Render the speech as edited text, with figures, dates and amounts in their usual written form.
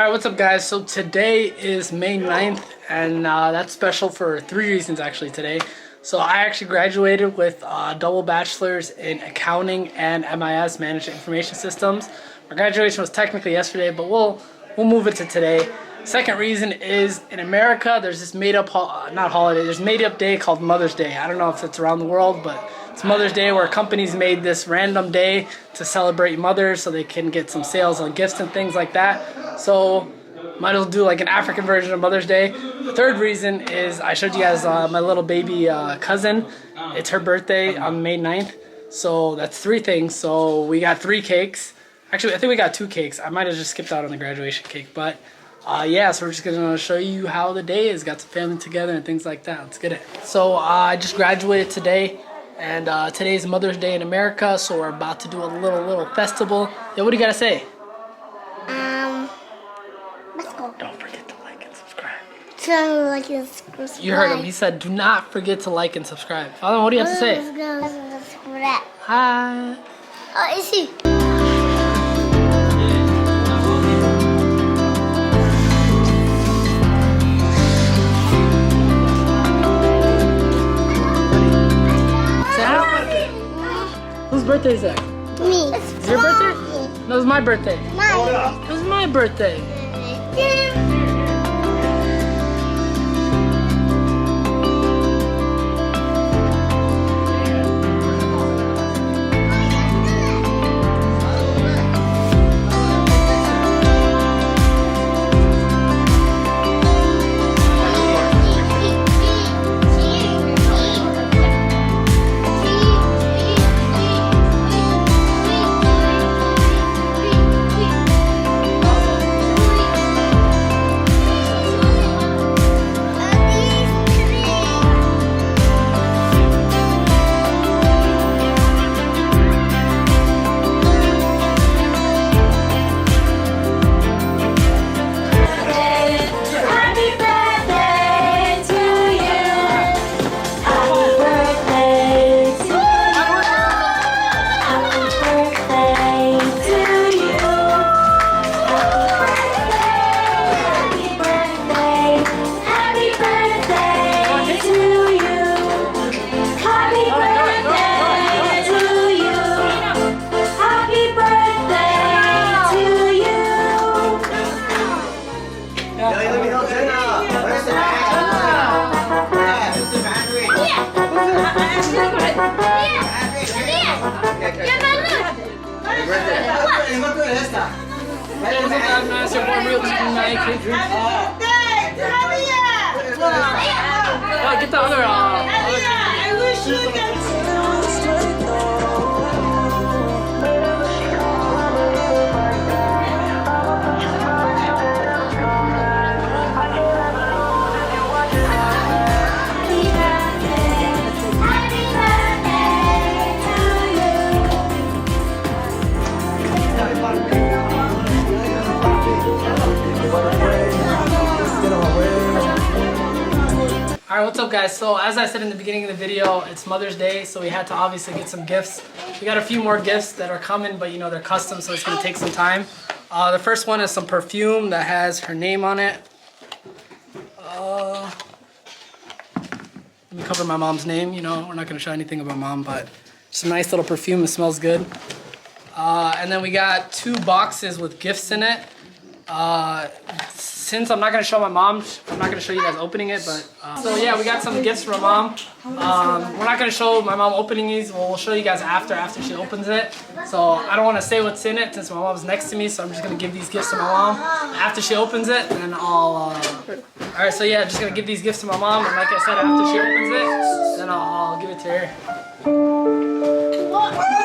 Alright, what's up guys? So today is May 9th and that's special for 3 reasons actually today. So I actually graduated with double bachelors in accounting and MIS, Management Information Systems. My graduation was technically yesterday, but we'll move it to today. Second reason is in America there's this there's made up day called Mother's Day. I don't know if it's around the world, but it's Mother's Day where companies made this random day to celebrate mothers so they can get some sales on gifts and things like that. So might as well do like an African version of Mother's Day. The third reason is I showed you guys my little baby cousin. It's her birthday on May 9th. So that's 3 things. So we got 3 cakes. Actually, I think we got 2 cakes. I might have just skipped out on the graduation cake, but yeah, so we're just gonna show you how the day is. Got some family together and things like that. Let's get it. So I just graduated today, and today's Mother's Day in America, so we're about to do a little festival. Yeah, what do you gotta say? Let's go. Don't forget to like and subscribe. So like and subscribe. You heard him. He said, "Do not forget to like and subscribe." Father, what do you have to say? Let's go. Subscribe. Hi. Oh, is he? Whose birthday is that? Me. Is your birthday? No, it was my birthday. Mine. It was my birthday. Get the other I wish you could. Alright, what's up guys? So as I said in the beginning of the video, it's Mother's Day, so we had to obviously get some gifts. We got a few more gifts that are coming, but you know, they're custom, so it's going to take some time. The first one is some perfume that has her name on it. Let me cover my mom's name, you know, we're not going to show anything about mom, but it's a nice little perfume, it smells good. And then we got 2 boxes with gifts in it. Since I'm not going to show my mom, I'm not going to show you guys opening it, but so yeah, we got some gifts from mom. We're not going to show my mom opening these. We'll show you guys after she opens it. So I don't want to say what's in it since my mom's next to me, so I'm just going to give these gifts to my mom after she opens it, and I'll alright, so yeah, just going to give these gifts to my mom, and like I said, after she opens it, then I'll give it to her.